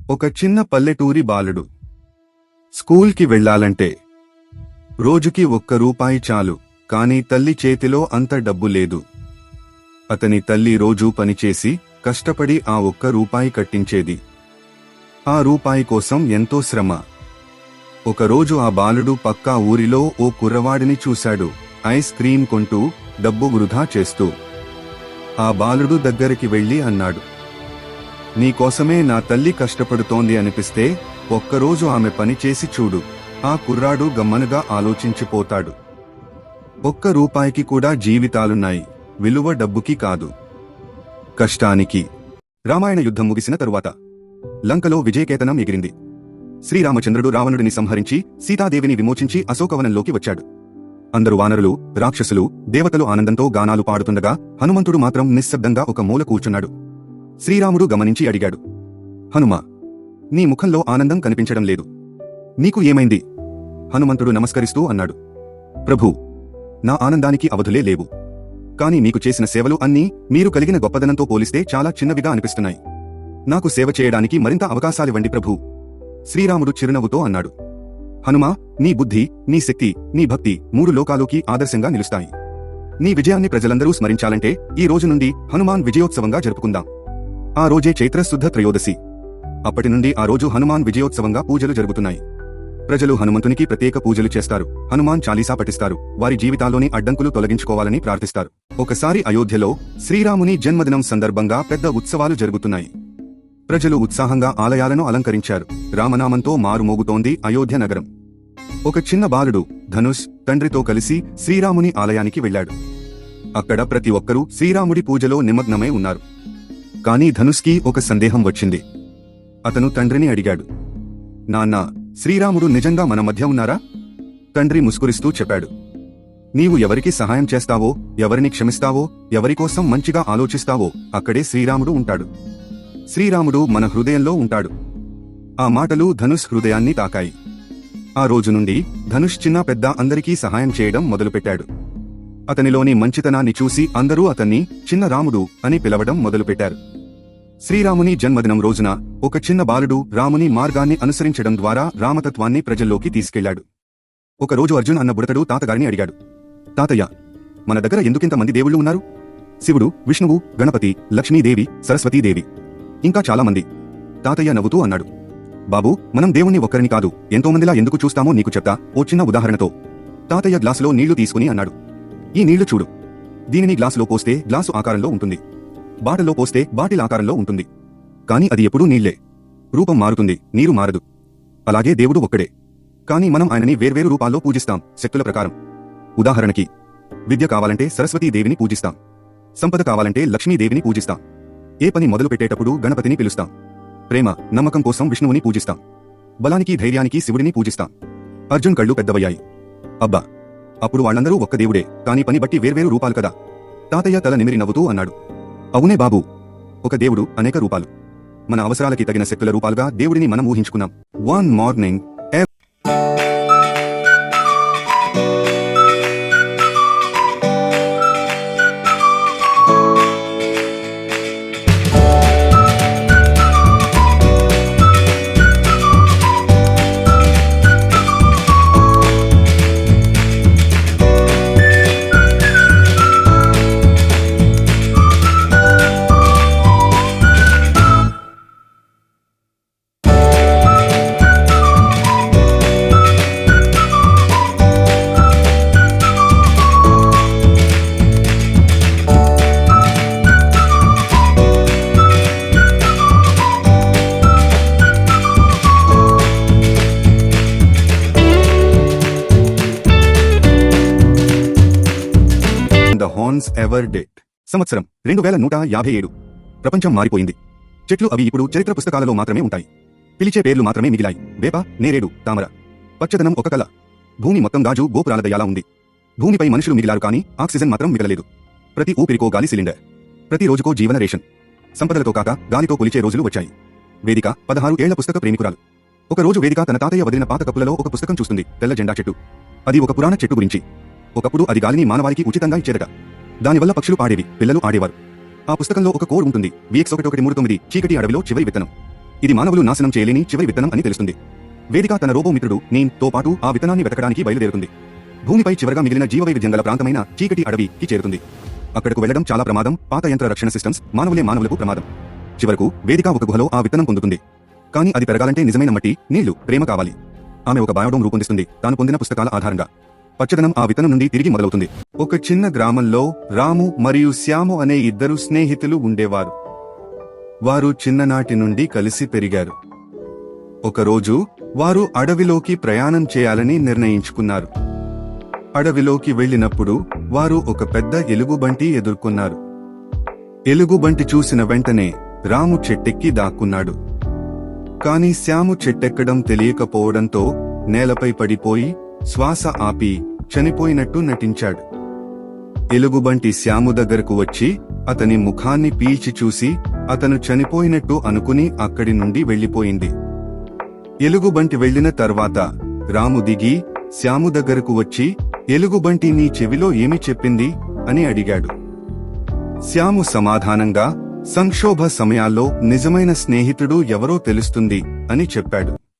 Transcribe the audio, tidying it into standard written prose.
ఒక చిన్న పల్లెటూరి బాలుడు స్కూల్కి వెళ్ళాలంటే రోజుకి ₹1 చాలు. కాని తల్లి చేతిలో అంత డబ్బు లేదు. అతని తల్లి రోజూ పనిచేసి కష్టపడి ఆ ₹1 కట్టించేది. ఆ రూపాయి కోసం ఎంతో శ్రమ. ఒకరోజు ఆ బాలుడు పక్కా ఊరిలో ఓ కుర్రవాడిని చూశాడు, ఐస్ క్రీం కొంటూ డబ్బు వృధా చేస్తూ. ఆ బాలుడు దగ్గరికి వెళ్లి అన్నాడు, నీకోసమే నా తల్లి కష్టపడుతోంది అనిపిస్తే ఒక్కరోజు ఆమె పని చేసి చూడు. ఆ కుర్రాడు గమ్మనుగా ఆలోచించిపోతాడు. ₹1 కూడా జీవితాలున్నాయి, విలువ డబ్బుకి కాదు, కష్టానికి. రామాయణ యుద్ధం ముగిసిన తరువాత లంకలో విజయకేతనం ఎగిరింది. శ్రీరామచంద్రుడు రావణుడిని సంహరించి సీతాదేవిని విమోచించి అశోకవనంలోకి వచ్చాడు. అందరూ వానరులు, రాక్షసులు, దేవతలు ఆనందంతో గానాలు పాడుతుండగా హనుమంతుడు మాత్రం నిశ్శబ్దంగా ఒక మూల కూర్చున్నాడు. శ్రీరాముడు గమనించి అడిగాడు, హనుమా, నీ ముఖంలో ఆనందం కనిపించడం లేదు. నీకు ఏమైంది? హనుమంతుడు నమస్కరిస్తూ అన్నాడు, ప్రభూ, నా ఆనందానికి అవధులే లేవు. కాని మీకు చేసిన సేవలు అన్నీ మీరు కలిగిన గొప్పదనంతో పోలిస్తే చాలా చిన్నవిగా అనిపిస్తున్నాయి. నాకు సేవ చేయడానికి మరింత అవకాశాలివ్వండి ప్రభూ. శ్రీరాముడు చిరునవ్వుతో అన్నాడు, హనుమా, నీ బుద్ధి, నీ శక్తి, నీ భక్తి 3 లోకాలోకి ఆదర్శంగా నిలుస్తాయి. నీ విజయాన్ని ప్రజలందరూ స్మరించాలంటే ఈ రోజు నుండి హనుమాన్ విజయోత్సవంగా జరుపుకుందాం. ఆ రోజే చైత్రశుద్ధ త్రయోదశి. అప్పటి నుండి ఆ రోజు హనుమాన్ విజయోత్సవంగా పూజలు జరుగుతున్నాయి. ప్రజలు హనుమంతునికి ప్రత్యేక పూజలు చేస్తారు, హనుమాన్ చాలీసా పఠిస్తారు, వారి జీవితాల్లోని అడ్డంకులు తొలగించుకోవాలని ప్రార్థిస్తారు. ఒకసారి అయోధ్యలో శ్రీరాముని జన్మదినం సందర్భంగా పెద్ద ఉత్సవాలు జరుగుతున్నాయి. ప్రజలు ఉత్సాహంగా ఆలయాలను అలంకరించారు. రామనామంతో మారుమోగుతోంది అయోధ్య నగరం. ఒక చిన్న బాలుడు ధనుష్ తండ్రితో కలిసి శ్రీరాముని ఆలయానికి వెళ్లాడు. అక్కడ ప్రతి ఒక్కరూ శ్రీరాముడి పూజలో నిమగ్నమై ఉన్నారు. కాని ధనుష్కి ఒక సందేహం వచ్చింది. అతను తండ్రిని అడిగాడు, నాన్నా, శ్రీరాముడు నిజంగా మన మధ్య ఉన్నారా? తండ్రి ముస్కురిస్తూ చెప్పాడు, నీవు ఎవరికి సహాయం చేస్తావో, ఎవరిని క్షమిస్తావో, ఎవరికోసం మంచిగా ఆలోచిస్తావో అక్కడే శ్రీరాముడు ఉంటాడు. శ్రీరాముడు మన హృదయంలో ఉంటాడు. ఆ మాటలు ధనుష్ హృదయాన్ని తాకాయి. ఆ రోజు నుండి ధనుష్ చిన్న పెద్ద అందరికీ సహాయం చేయడం మొదలుపెట్టాడు. అతనిలోని మంచితనాన్ని చూసి అందరూ అతన్ని చిన్న రాముడు అని పిలవడం మొదలుపెట్టారు. శ్రీరాముని జన్మదినం రోజున ఒక చిన్న బాలుడు రాముని మార్గాన్ని అనుసరించడం ద్వారా రామతత్వాన్ని ప్రజల్లోకి తీసుకెళ్లాడు. ఒకరోజు అర్జున్ అన్న బుడతడు తాతగారిని అడిగాడు, తాతయ్య, మన దగ్గర ఎందుకింతమంది దేవుళ్ళు ఉన్నారు? శివుడు, విష్ణువు, గణపతి, లక్ష్మీదేవి, సరస్వతీదేవి, ఇంకా చాలా మంది. తాతయ్య నవ్వుతూ అన్నాడు, బాబూ, మనం దేవుణ్ణి ఒక్కరిని కాదు, ఎంతోమందిలా ఎందుకు చూస్తామో నీకు చెప్తా ఓ చిన్న ఉదాహరణతో. తాతయ్య గ్లాసులో నీళ్లు తీసుకుని అన్నాడు, ఈ నీళ్లు చూడు. దీనిని గ్లాసులో పోస్తే గ్లాసు ఆకారంలో ఉంటుంది, బాటల్లో పోస్తే బాటిల్ ఆకారంలో ఉంటుంది. కాని అది ఎప్పుడూ నీళ్లే. రూపం మారుతుంది, నీరు మారదు. అలాగే దేవుడు ఒక్కడే. కాని మనం ఆయనని వేర్వేరు రూపాల్లో పూజిస్తాం, శక్తుల ప్రకారం. ఉదాహరణకి, విద్య కావాలంటే సరస్వతీదేవిని పూజిస్తాం, సంపద కావాలంటే లక్ష్మీదేవిని పూజిస్తాం, ఏ పని మొదలు పెట్టేటప్పుడు గణపతిని పిలుస్తాం, ప్రేమ, నమ్మకం కోసం విష్ణువుని పూజిస్తాం, బలానికి ధైర్యానికి శివుడిని పూజిస్తాం. అర్జున్ కళ్ళు పెద్దవయ్యాయి. అబ్బా, అప్పుడు వాళ్ళందరూ ఒక్క దేవుడే, కాని పని బట్టి వేర్వేరు రూపాలు కదా? తాతయ్య తల నిమిరి నవ్వుతూ అన్నాడు, అవునే బాబూ, ఒక దేవుడు అనేక రూపాలు. మన అవసరాలకి తగిన శక్తుల రూపాలుగా దేవుడిని మనం ఊహించుకున్నాం. One morning ever dead. సంవత్సరం 2157. ప్రపంచం మారిపోయింది. చెట్లు అవి ఇప్పుడు చరిత్ర పుస్తకాలలో మాత్రమే ఉంటాయి. పిలిచే పేర్లు మాత్రమే మిగిలాయి. వేప, నేరేడు, తామర. పచ్చదనం ఒక కళ. భూమి మొత్తం గాజు గోపురాల దయాలా ఉంది. భూమిపై మనుషులు మిగిలారు, కానీ ఆక్సిజన్ మాత్రం మిగలలేదు. ప్రతి ఊపిరికో గాలి సిలిండర్, ప్రతి రోజుకో జీవన రేషన్. సంపదలతో కాక గాలితో కొలిచే రోజులు వచ్చాయి. వేదిక 16 ఏళ్ల పుస్తక ప్రేమికురాలు. ఒక రోజు వేదిక తన తాతయ్య వదిలిన పాత కప్పులలో ఒక పుస్తకం చూస్తుంది. తెల్ల జెండా చెట్టు. అది ఒక పురాణ చెట్టు గురించి. ఒకప్పుడు అది గాలిని మానవాళికి ఉచితంగా ఇచ్చేదట. దానివల్ల పక్షులు పాడేవి, పిల్లలు ఆడేవారు. ఆ పుస్తకంలో ఒక కోడ్ ఉంటుంది, VX1139, చీకటి అడవిలో చివరి విత్తనం. ఇది మానవులు నాశనం చేయలేని చివరి విత్తనం అని తెలుస్తుంది. వేదిక తన రోబో మిత్రుడు నీన్తో పాటు ఆ విత్తనాన్ని వెతకడానికి బయలుదేరుతుంది. భూమిపై చివరగా మిగిలిన జీవవైవిధ్యం గల ప్రాంతమైన చీకటి అడవికి చేరుతుంది. అక్కడకు వెళ్లడం చాలా ప్రమాదం. పాత యంత్ర రక్షణ సిస్టమ్స్ మానవులకు ప్రమాదం. చివరకు వేదిక ఒక గుహలో ఆ విత్తనం పొందుతుంది. కానీ అది పెరగాలంటే నిజమైన మట్టి, నీళ్లు, ప్రేమ కావాలి. ఆమె ఒక బయోడోమ్ రూపొందిస్తుంది తాను పొందిన పుస్తకాల ఆధారంగా. పచ్చదనం ఆ విత్తనం నుండి తిరిగి మొదలవుతుంది. ఒక చిన్న గ్రామంలో రాము మరియు శ్యాము అనే ఇద్దరు స్నేహితులు ఉండేవారు. వారు చిన్ననాటి నుండి కలిసి పెరిగారు. ఒకరోజు వారు అడవిలోకి ప్రయాణం చేయాలని నిర్ణయించుకున్నారు. అడవిలోకి వెళ్లినప్పుడు వారు ఒక పెద్ద ఎలుగుబంటి ఎదుర్కొన్నారు. ఎలుగుబంటి చూసిన వెంటనే రాము చెట్టెక్కి దాక్కున్నాడు. కాని శ్యాము చెట్టెక్కడం తెలియకపోవడంతో నేలపై పడిపోయి శ్వాస ఆపి చనిపోయినట్టు నటించాడు. ఎలుగుబంటి శ్యాము దగ్గరకు వచ్చి అతని ముఖాన్ని పీల్చి చూసి అతను చనిపోయినట్టు అనుకుని అక్కడి నుండి వెళ్లిపోయింది. ఎలుగుబంటి వెళ్లిన తర్వాత రాము దిగి శ్యాము దగ్గరకు వచ్చి, ఎలుగుబంటి నీ చెవిలో ఏమి చెప్పింది అని అడిగాడు. శ్యాము సమాధానంగా, సంక్షోభ సమయాల్లో నిజమైన స్నేహితుడు ఎవరో తెలుస్తుంది అని చెప్పాడు.